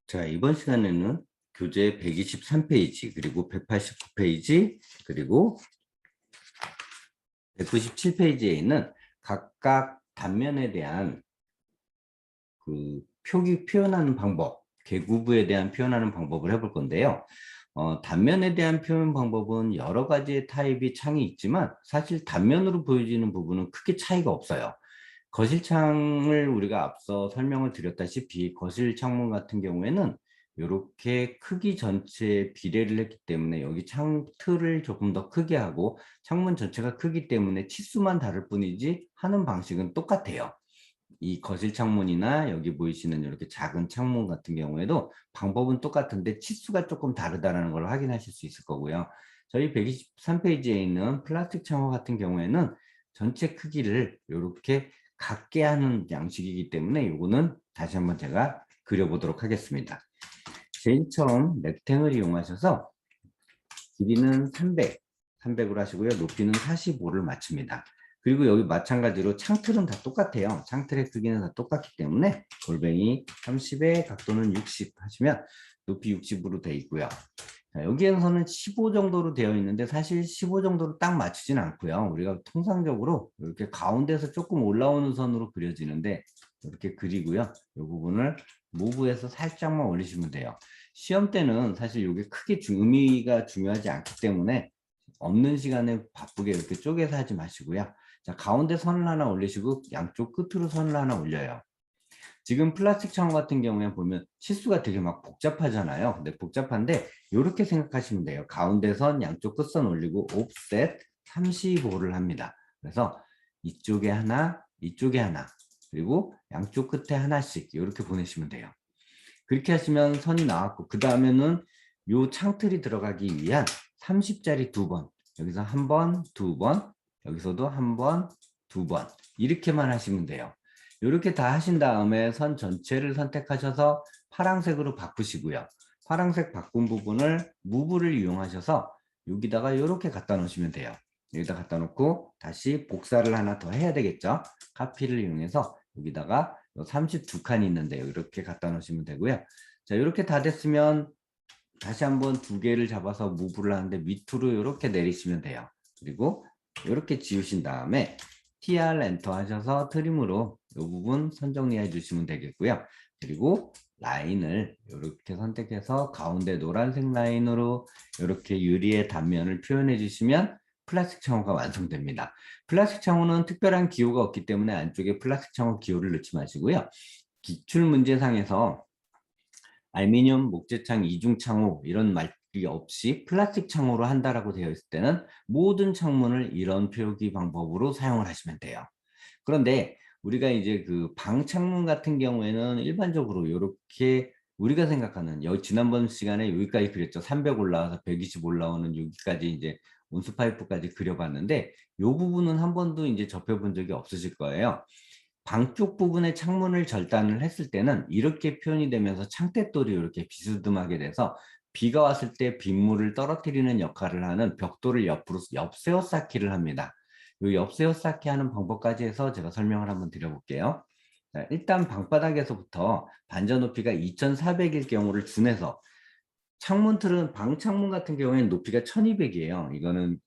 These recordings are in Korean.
자, 이번 시간에는 교재 123페이지, 그리고 189페이지, 그리고 197페이지에 있는 각각 단면에 대한 표현하는 방법, 개구부에 대한 표현하는 방법을 해볼 건데요. 단면에 대한 표현 방법은 여러 가지의 타입이 창이 있지만 사실 단면으로 보여지는 부분은 크게 차이가 없어요. 거실창을 우리가 앞서 설명을 드렸다시피 거실 창문 같은 경우에는 이렇게 크기 전체에 비례를 했기 때문에 여기 창틀을 조금 더 크게 하고 창문 전체가 크기 때문에 치수만 다를 뿐이지 하는 방식은 똑같아요. 이 거실 창문이나 여기 보이시는 이렇게 작은 창문 같은 경우에도 방법은 똑같은데 치수가 조금 다르다는 걸 확인하실 수 있을 거고요. 저희 123페이지에 있는 플라스틱 창호 같은 경우에는 전체 크기를 이렇게 같게 하는 양식이기 때문에 이거는 다시 한번 제가 그려보도록 하겠습니다. 제일 처음 렉탱을 이용하셔서 길이는 300으로 하시고요. 높이는 45를 맞춥니다. 그리고 여기 마찬가지로 창틀은 다 똑같아요. 창틀의 크기는 다 똑같기 때문에 골뱅이 30에 각도는 60 하시면 높이 60으로 되어 있고요. 자, 여기에서는 15 정도로 되어 있는데 사실 15 정도로 딱 맞추진 않고요. 우리가 통상적으로 이렇게 가운데서 조금 올라오는 선으로 그려지는데 이렇게 그리고요. 이 부분을 무브해서 살짝만 올리시면 돼요. 시험 때는 사실 이게 크게 의미가 중요하지 않기 때문에 없는 시간에 바쁘게 이렇게 쪼개서 하지 마시고요. 자, 가운데 선을 하나 올리시고 양쪽 끝으로 선을 하나 올려요. 지금 플라스틱 창호 같은 경우에 보면 치수가 되게 막 복잡하잖아요. 근데 복잡한데 이렇게 생각하시면 돼요. 가운데 선, 양쪽 끝선 올리고 옵셋 35를 합니다. 그래서 이쪽에 하나, 이쪽에 하나, 그리고 양쪽 끝에 하나씩 이렇게 보내시면 돼요. 그렇게 하시면 선이 나왔고 그 다음에는 요 창틀이 들어가기 위한 30짜리 2번, 여기서 한 번, 2번, 여기서도 한 번, 2번 이렇게만 하시면 돼요. 이렇게 다 하신 다음에 선 전체를 선택하셔서 파란색으로 바꾸시고요. 파란색 바꾼 부분을 무브를 이용하셔서 여기다가 이렇게 갖다 놓으시면 돼요. 여기다 갖다 놓고 다시 복사를 하나 더 해야 되겠죠. 카피를 이용해서 여기다가 32칸이 있는데 이렇게 갖다 놓으시면 되고요. 자, 이렇게 다 됐으면 다시 한번 두 개를 잡아서 무브를 하는데 밑으로 이렇게 내리시면 돼요. 그리고 이렇게 지우신 다음에 TR 엔터 하셔서 트림으로 이 부분 선정리해 주시면 되겠고요. 그리고 라인을 이렇게 선택해서 가운데 노란색 라인으로 이렇게 유리의 단면을 표현해 주시면 플라스틱 창호가 완성됩니다. 플라스틱 창호는 특별한 기호가 없기 때문에 안쪽에 플라스틱 창호 기호를 넣지 마시고요. 기출 문제상에서 알루미늄, 목재창, 이중창호 이런 말이 없이 플라스틱 창호로 한다라고 되어 있을 때는 모든 창문을 이런 표기 방법으로 사용을 하시면 돼요. 그런데 우리가 이제 그 방창문 같은 경우에는 일반적으로 이렇게 우리가 생각하는 지난번 시간에 여기까지 그렸죠. 300 올라와서 120 올라오는 여기까지 이제 온수 파이프까지 그려봤는데 이 부분은 한 번도 이제 접해본 적이 없으실 거예요. 방 쪽 부분에 창문을 절단을 했을 때는 이렇게 표현이 되면서 창태돌이 이렇게 비스듬하게 돼서 비가 왔을 때 빗물을 떨어뜨리는 역할을 하는 벽돌을 옆으로 옆세워 쌓기를 합니다. 이 옆세워 쌓기 하는 방법까지 해서 제가 설명을 한번 드려볼게요. 자, 일단 방바닥에서부터 반전 높이가 2400일 경우를 준해서 창문 틀은 방창문 같은 경우에는 높이가 1200이에요. 이거는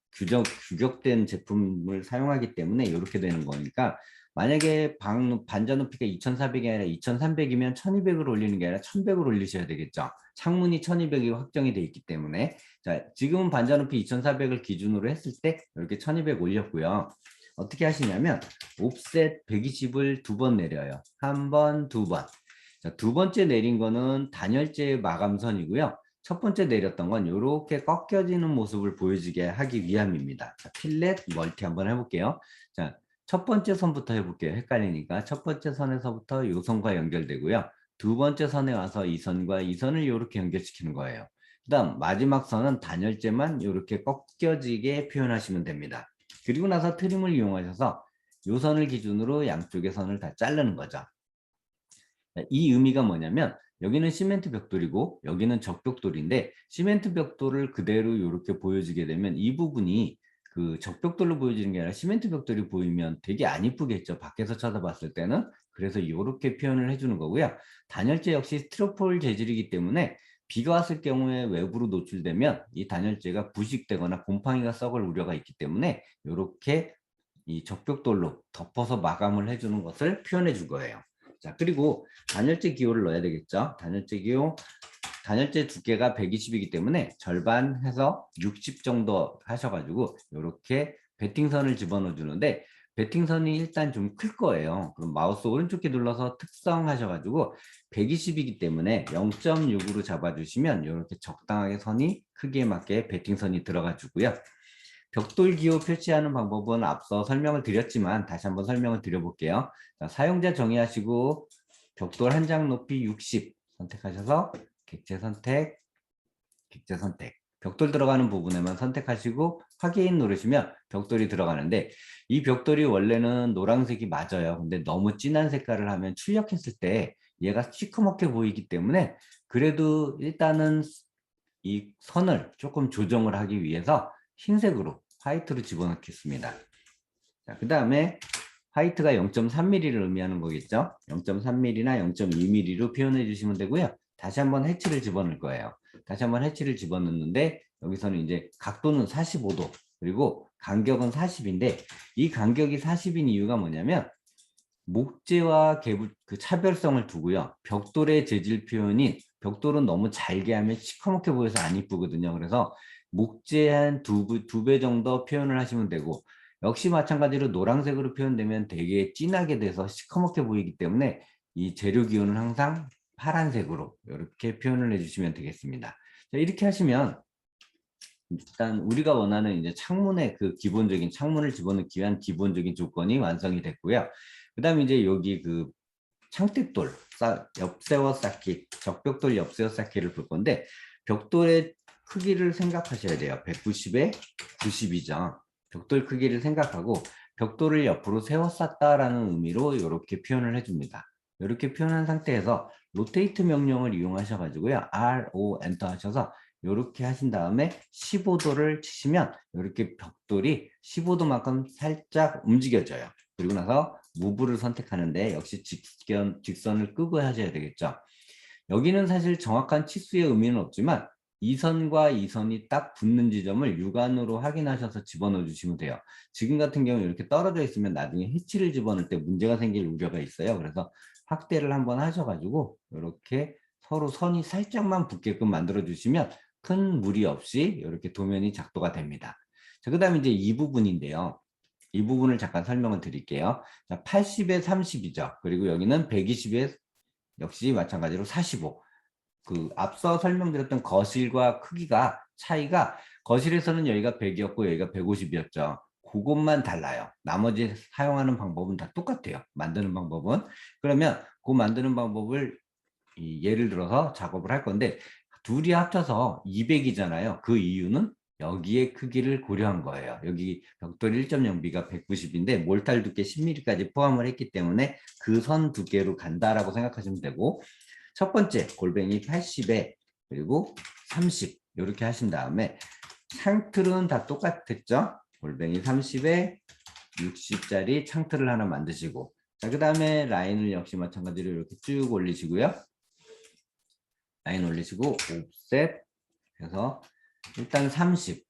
규격된 제품을 사용하기 때문에 이렇게 되는 거니까 만약에 반전 높이가 2400이 아니라 2300이면 1200을 올리는 게 아니라 1100을 올리셔야 되겠죠. 창문이 1200이 확정이 되어 있기 때문에 자, 지금은 반전 높이 2400을 기준으로 했을 때 이렇게 1200 올렸고요. 어떻게 하시냐면 옵셋 120을 두 번 내려요. 한 번, 두 번. 자, 두 번째 내린 거는 단열재 마감선이고요. 첫 번째 내렸던 건 이렇게 꺾여지는 모습을 보여지게 하기 위함입니다. 자, 필렛 멀티 한번 해볼게요. 자, 첫 번째 선부터 해볼게요. 헷갈리니까 첫 번째 선에서부터 이 선과 연결되고요. 두 번째 선에 와서 이 선과 이 선을 이렇게 연결시키는 거예요. 그 다음 마지막 선은 단열재만 이렇게 꺾여지게 표현하시면 됩니다. 그리고 나서 트림을 이용하셔서 이 선을 기준으로 양쪽의 선을 다 자르는 거죠. 이 의미가 뭐냐면 여기는 시멘트 벽돌이고 여기는 적벽돌인데 시멘트 벽돌을 그대로 이렇게 보여지게 되면 이 부분이 그 적벽돌로 보여지는 게 아니라 시멘트 벽돌이 보이면 되게 안 이쁘겠죠. 밖에서 쳐다봤을 때는. 그래서 이렇게 표현을 해주는 거고요. 단열재 역시 스티로폴 재질이기 때문에 비가 왔을 경우에 외부로 노출되면 이 단열재가 부식되거나 곰팡이가 썩을 우려가 있기 때문에 이렇게 이 적벽돌로 덮어서 마감을 해주는 것을 표현해 줄 거예요. 자, 그리고 단열재 기호를 넣어야 되겠죠. 단열재 기호, 단열재 두께가 120이기 때문에 절반 해서 60 정도 하셔가지고 이렇게 베팅선을 집어넣어 주는데, 베팅선이 일단 좀 클 거예요. 그럼 마우스 오른쪽 키 눌러서 특성하셔가지고 120이기 때문에 0.6으로 잡아주시면 이렇게 적당하게 선이 크기에 맞게 베팅선이 들어가 주고요. 벽돌 기호 표시하는 방법은 앞서 설명을 드렸지만 다시 한번 설명을 드려볼게요. 자, 사용자 정의하시고 벽돌 한 장 높이 60 선택하셔서 객체 선택, 객체 선택. 벽돌 들어가는 부분에만 선택하시고 확인 누르시면 벽돌이 들어가는데, 이 벽돌이 원래는 노란색이 맞아요. 근데 너무 진한 색깔을 하면 출력했을 때 얘가 시커멓게 보이기 때문에 그래도 일단은 이 선을 조금 조정을 하기 위해서 흰색으로 화이트로 집어넣겠습니다. 자, 그 다음에 화이트가 0.3mm를 의미하는 거겠죠. 0.3mm나 0.2mm로 표현해 주시면 되고요. 다시 한번 해치를 집어넣을 거예요. 다시 한번 해치를 집어넣는데 여기서는 이제 각도는 45도 그리고 간격은 40인데, 이 간격이 40인 이유가 뭐냐면 목재와 그 차별성을 두고요. 벽돌의 재질 표현이, 벽돌은 너무 잘게 하면 시커멓게 보여서 안 이쁘거든요. 그래서 목재 한 두 배 정도 표현을 하시면 되고, 역시 마찬가지로 노란색으로 표현되면 되게 진하게 돼서 시커멓게 보이기 때문에 이 재료 기호는 항상 파란색으로 이렇게 표현을 해주시면 되겠습니다. 자, 이렇게 하시면 일단 우리가 원하는 이제 창문의 그 기본적인 창문을 집어넣기 위한 기본적인 조건이 완성이 됐고요. 그 다음에 이제 여기 그 창택돌, 옆세워 쌓기, 적벽돌 옆세워 쌓기를 볼 건데, 벽돌의 크기를 생각하셔야 돼요. 190에 90이죠. 벽돌 크기를 생각하고 벽돌을 옆으로 세워 쌓다라는 의미로 이렇게 표현을 해줍니다. 이렇게 표현한 상태에서 로테이트 명령을 이용하셔가지고요. RO 엔터 하셔서 이렇게 하신 다음에 15도를 치시면 이렇게 벽돌이 15도만큼 살짝 움직여져요. 그리고 나서 무브를 선택하는데 역시 직선을 끄고 하셔야 되겠죠. 여기는 사실 정확한 치수의 의미는 없지만 이 선과 이 선이 딱 붙는 지점을 육안으로 확인하셔서 집어넣어 주시면 돼요. 지금 같은 경우 이렇게 떨어져 있으면 나중에 해치를 집어넣을 때 문제가 생길 우려가 있어요. 그래서 확대를 한번 하셔가지고 이렇게 서로 선이 살짝만 붙게끔 만들어 주시면 큰 무리 없이 이렇게 도면이 작도가 됩니다. 자, 그 다음에 이제 이 부분인데요. 이 부분을 잠깐 설명을 드릴게요. 자, 80에 30이죠. 그리고 여기는 120에 역시 마찬가지로 45. 그 앞서 설명드렸던 거실과 크기가 차이가, 거실에서는 여기가 100이었고 여기가 150이었죠. 그것만 달라요. 나머지 사용하는 방법은 다 똑같아요. 만드는 방법은. 그러면 그 만드는 방법을 예를 들어서 작업을 할 건데, 둘이 합쳐서 200이잖아요. 그 이유는 여기에 크기를 고려한 거예요. 여기 벽돌 1.0B가 190인데 몰탈 두께 10mm까지 포함을 했기 때문에 그 선 두께로 간다라고 생각하시면 되고, 첫 번째 골뱅이 80에 그리고 30 이렇게 하신 다음에 창틀은 다 똑같았죠. 골뱅이 30에 60짜리 창틀을 하나 만드시고, 자, 그 다음에 라인을 역시 마찬가지로 이렇게 쭉 올리시고요. 라인 올리시고 옵셋 해서 일단 30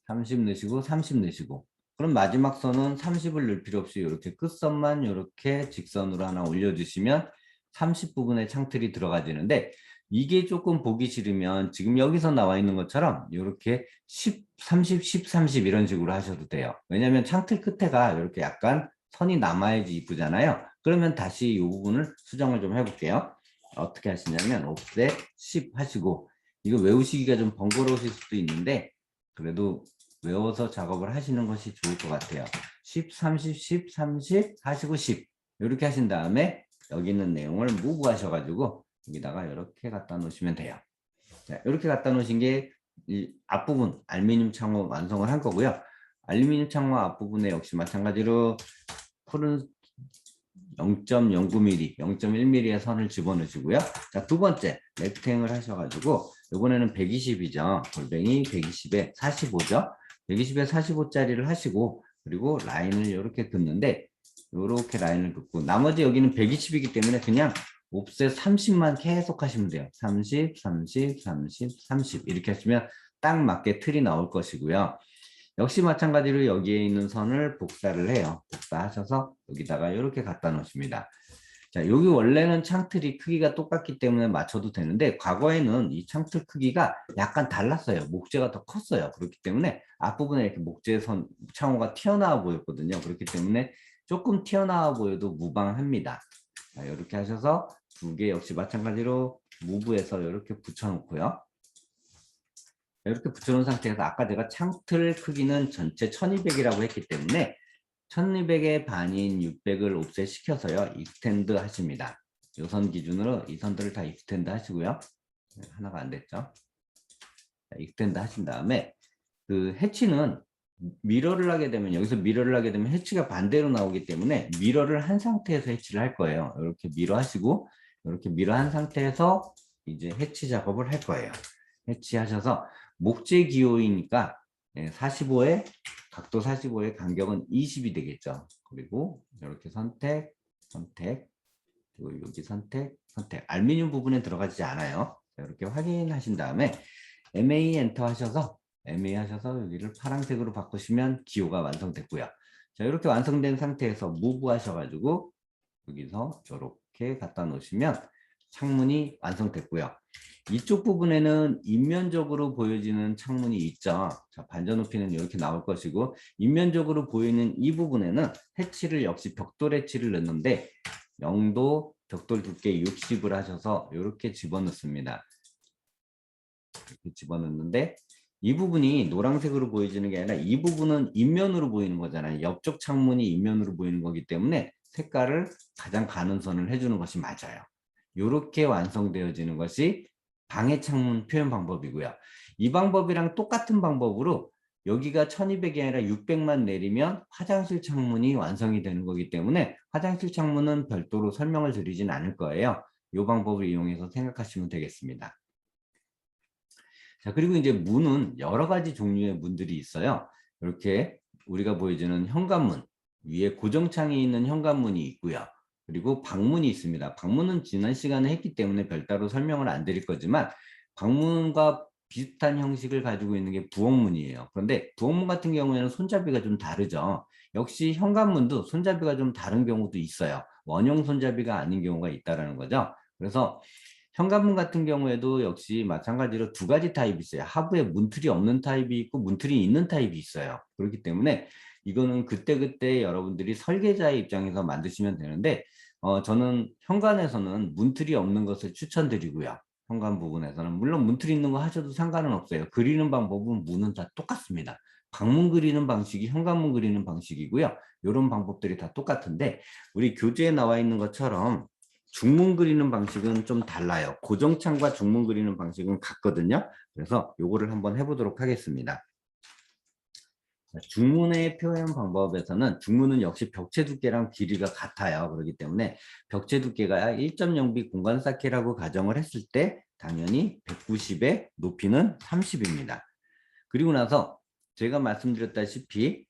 넣으시고 30 넣으시고, 그럼 마지막 선은 30을 넣을 필요 없이 이렇게 끝선만 이렇게 직선으로 하나 올려주시면 30 부분에 창틀이 들어가지는데, 이게 조금 보기 싫으면 지금 여기서 나와 있는 것처럼 이렇게 10, 30, 10, 30 이런 식으로 하셔도 돼요. 왜냐하면 창틀 끝에가 이렇게 약간 선이 남아야지 이쁘잖아요. 그러면 다시 이 부분을 수정을 좀 해볼게요. 어떻게 하시냐면 옵셋 10 하시고, 이거 외우시기가 좀 번거로우실 수도 있는데 그래도 외워서 작업을 하시는 것이 좋을 것 같아요. 10, 30, 10, 30 하시고 10 이렇게 하신 다음에 여기 있는 내용을 무브 하셔가지고 여기다가 이렇게 갖다 놓으시면 돼요. 자, 이렇게 갖다 놓으신 게 이 앞부분 알루미늄 창호 완성을 한 거고요. 알루미늄 창호 앞부분에 역시 마찬가지로 푸른 0.09mm, 0.1mm의 선을 집어넣으시고요. 자, 두 번째 렉탱을 하셔가지고 이번에는 120이죠. 골뱅이 120에 45죠. 120에 45짜리를 하시고, 그리고 라인을 이렇게 긋는데 이렇게 라인을 긋고 나머지 여기는 120이기 때문에 그냥 옵셋 30만 계속 하시면 돼요. 30, 30, 30, 30 이렇게 하시면 딱 맞게 틀이 나올 것이고요. 역시 마찬가지로 여기에 있는 선을 복사를 해요. 복사하셔서 여기다가 이렇게 갖다 놓으십니다. 자, 여기 원래는 창틀이 크기가 똑같기 때문에 맞춰도 되는데 과거에는 이 창틀 크기가 약간 달랐어요. 목재가 더 컸어요. 그렇기 때문에 앞부분에 이렇게 목재선 창호가 튀어나와 보였거든요. 그렇기 때문에 조금 튀어나와 보여도 무방합니다. 자, 이렇게 하셔서 두 개 역시 마찬가지로 무브해서 이렇게 붙여놓고요. 이렇게 붙여놓은 상태에서 아까 제가 창틀 크기는 전체 1200이라고 했기 때문에 1200의 반인 600을 옵셋 시켜서요. 익스텐드 하십니다. 요 선 기준으로 이 선들을 다 익스텐드 하시고요. 하나가 안 됐죠. 익스텐드 하신 다음에 그 해치는 미러를 하게 되면 여기서 미러를 하게 되면 해치가 반대로 나오기 때문에 미러를 한 상태에서 해치를 할 거예요. 이렇게 미러 하시고 이렇게 미러 한 상태에서 이제 해치 작업을 할 거예요. 해치하셔서 목재 기호이니까 45에 각도 45의 간격은 20이 되겠죠. 그리고 이렇게 선택, 선택, 그리고 여기 선택, 선택. 알루미늄 부분에 들어가지 않아요. 이렇게 확인하신 다음에 MA 엔터 하셔서 MA 하셔서 여기를 파란색으로 바꾸시면 기호가 완성됐고요. 자, 이렇게 완성된 상태에서 무브 하셔가지고 여기서 이렇게 갖다 놓으시면 창문이 완성됐고요. 이쪽 부분에는 인면적으로 보여지는 창문이 있죠. 자, 반전 높이는 이렇게 나올 것이고 인면적으로 보이는 이 부분에는 해치를 역시 벽돌 해치를 넣는데 0도 벽돌 두께 60을 하셔서 이렇게 집어넣습니다. 이렇게 집어넣는데 이 부분이 노란색으로 보여지는 게 아니라 이 부분은 인면으로 보이는 거잖아요. 옆쪽 창문이 인면으로 보이는 거기 때문에 색깔을 가장 가는 선을 해주는 것이 맞아요. 이렇게 완성되어지는 것이 방해 창문 표현 방법이고요. 이 방법이랑 똑같은 방법으로 여기가 1200이 아니라 600만 내리면 화장실 창문이 완성이 되는 거기 때문에 화장실 창문은 별도로 설명을 드리진 않을 거예요. 이 방법을 이용해서 생각하시면 되겠습니다. 자, 그리고 이제 문은 여러 가지 종류의 문들이 있어요. 이렇게 우리가 보여주는 현관문, 위에 고정창이 있는 현관문이 있고요. 그리고 방문이 있습니다. 방문은 지난 시간에 했기 때문에 별도로 설명을 안 드릴 거지만 방문과 비슷한 형식을 가지고 있는 게 부엌문이에요. 그런데 부엌문 같은 경우에는 손잡이가 좀 다르죠. 역시 현관문도 손잡이가 좀 다른 경우도 있어요. 원형 손잡이가 아닌 경우가 있다는 거죠. 그래서 현관문 같은 경우에도 역시 마찬가지로 두 가지 타입이 있어요. 하부에 문틀이 없는 타입이 있고 문틀이 있는 타입이 있어요. 그렇기 때문에 이거는 그때그때 여러분들이 설계자의 입장에서 만드시면 되는데 저는 현관에서는 문틀이 없는 것을 추천드리고요. 현관 부분에서는 물론 문틀이 있는 거 하셔도 상관은 없어요. 그리는 방법은 문은 다 똑같습니다. 방문 그리는 방식이 현관문 그리는 방식이고요. 이런 방법들이 다 똑같은데 우리 교재에 나와 있는 것처럼 중문 그리는 방식은 좀 달라요. 고정창과 중문 그리는 방식은 같거든요. 그래서 요거를 한번 해보도록 하겠습니다. 중문의 표현 방법에서는 중문은 역시 벽체 두께랑 길이가 같아요. 그렇기 때문에 벽체 두께가 1.0B 공간 쌓기라고 가정을 했을 때 당연히 190에 높이는 30입니다. 그리고 나서 제가 말씀드렸다시피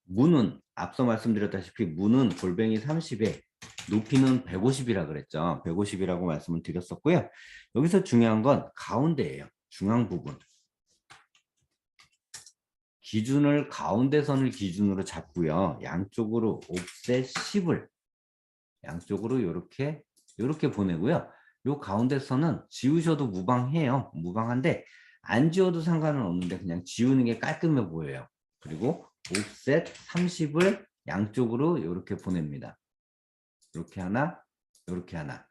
문은 앞서 말씀드렸다시피 문은 골뱅이 30에 높이는 150이라 그랬죠. 150이라고 말씀을 드렸었고요. 여기서 중요한 건 가운데예요. 중앙 부분. 기준을 가운데 선을 기준으로 잡고요. 양쪽으로 옵셋 10을 양쪽으로 이렇게 보내고요. 요 가운데 선은 지우셔도 무방해요. 무방한데 안 지워도 상관은 없는데 그냥 지우는 게 깔끔해 보여요. 그리고 옵셋 30을 양쪽으로 이렇게 보냅니다. 이렇게 하나, 이렇게 하나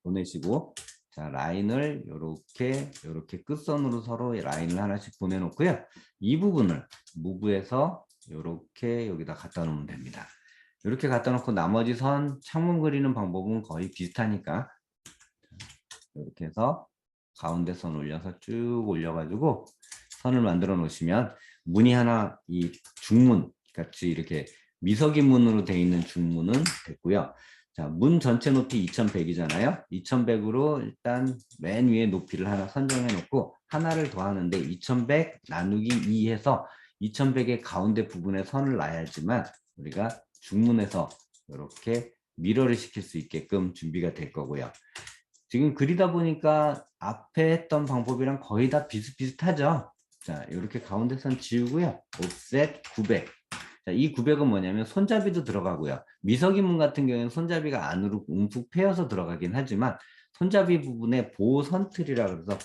보내시고 자 라인을 이렇게 끝선으로 서로 라인을 하나씩 보내놓고요. 이 부분을 무브에서 이렇게 여기다 갖다 놓으면 됩니다. 이렇게 갖다 놓고 나머지 선 창문 그리는 방법은 거의 비슷하니까 이렇게 해서 가운데 선 올려서 쭉 올려가지고 선을 만들어 놓으시면 문이 하나 이 중문 같이 이렇게 미석인 문으로 되어 있는 중문은 됐고요. 자, 문 전체 높이 2100이잖아요. 2100으로 일단 맨 위에 높이를 하나 선정해 놓고 하나를 더 하는데 2100 나누기 2 해서 2100의 가운데 부분에 선을 놔야지만 우리가 중문에서 이렇게 미러를 시킬 수 있게끔 준비가 될 거고요. 지금 그리다 보니까 앞에 했던 방법이랑 거의 다 비슷비슷하죠. 자, 이렇게 가운데 선 지우고요. 옵셋 900. 자, 이 900은 뭐냐면 손잡이도 들어가고요. 미석인문 같은 경우에는 손잡이가 안으로 움푹 패여서 들어가긴 하지만 손잡이 부분에 보호 선틀이라 그래서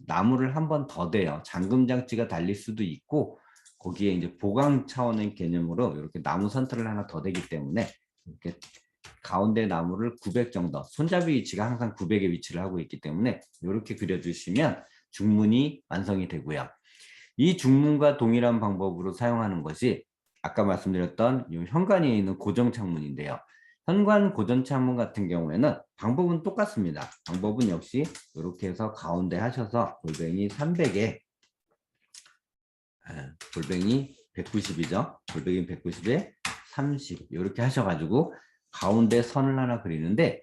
나무를 한 번 더 대요. 잠금 장치가 달릴 수도 있고 거기에 이제 보강 차원의 개념으로 이렇게 나무 선틀을 하나 더 대기 때문에 이렇게 가운데 나무를 900 정도, 손잡이 위치가 항상 900의 위치를 하고 있기 때문에 이렇게 그려주시면 중문이 완성이 되고요. 이 중문과 동일한 방법으로 사용하는 것이 아까 말씀드렸던 이 현관에 있는 고정 창문인데요. 현관 고정 창문 같은 경우에는 방법은 똑같습니다. 방법은 역시 이렇게 해서 가운데 하셔서 골뱅이 300에 골뱅이 190이죠. 골뱅이 190에 30 이렇게 하셔가지고 가운데 선을 하나 그리는데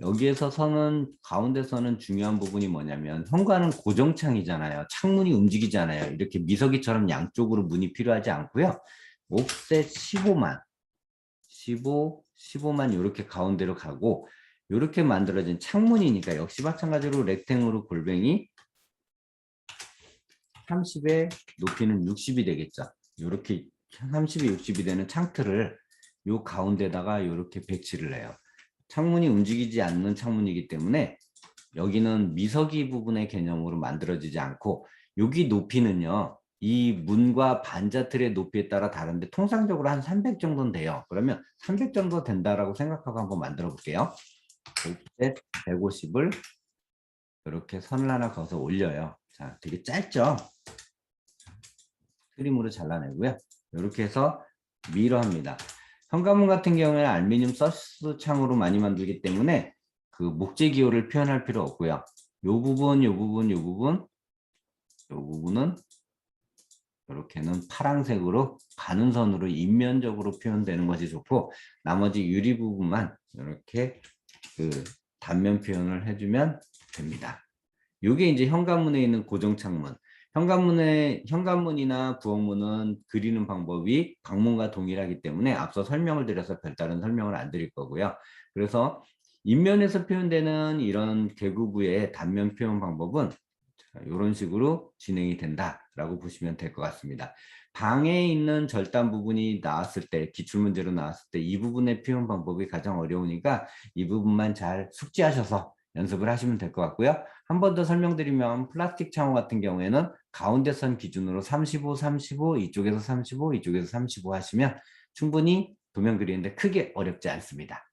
여기에서 선은 가운데 선은 중요한 부분이 뭐냐면 현관은 고정창이잖아요. 창문이 움직이잖아요. 이렇게 미석이처럼 양쪽으로 문이 필요하지 않고요. 옵셋 15만 15만 이렇게 가운데로 가고 이렇게 만들어진 창문이니까 역시 마찬가지로 렉탱으로 골뱅이 30의 높이는 60이 되겠죠. 이렇게 30이 60이 되는 창틀을 요 가운데다가 이렇게 배치를 해요. 창문이 움직이지 않는 창문이기 때문에 여기는 미석이 부분의 개념으로 만들어지지 않고 여기 높이는요. 이 문과 반자틀의 높이에 따라 다른데 통상적으로 한 300 정도는 돼요. 그러면 300 정도 된다라고 생각하고 한번 만들어 볼게요. 150을 이렇게 선을 하나 그어서 올려요. 자, 되게 짧죠? 트림으로 잘라내고요. 이렇게 해서 미러합니다. 현관문 같은 경우에는 알루미늄 서스 창으로 많이 만들기 때문에 그 목재 기호를 표현할 필요 없고요. 요 부분, 요 부분, 요 부분, 요 부분은 이렇게는 파란색으로 가는 선으로 인면적으로 표현되는 것이 좋고 나머지 유리 부분만 이렇게 그 단면 표현을 해주면 됩니다. 요게 이제 현관문에 있는 고정 창문. 현관문이나 부엌문은 그리는 방법이 방문과 동일하기 때문에 앞서 설명을 드려서 별다른 설명을 안 드릴 거고요. 그래서 인면에서 표현되는 이런 계구부의 단면 표현 방법은 이런 식으로 진행이 된다라고 보시면 될 것 같습니다. 방에 있는 절단 부분이 나왔을 때, 기출문제로 나왔을 때 이 부분의 표현 방법이 가장 어려우니까 이 부분만 잘 숙지하셔서 연습을 하시면 될 것 같고요. 한 번 더 설명드리면 플라스틱 창호 같은 경우에는 가운데 선 기준으로 35, 35, 이쪽에서 35, 이쪽에서 35 하시면 충분히 도면 그리는데 크게 어렵지 않습니다.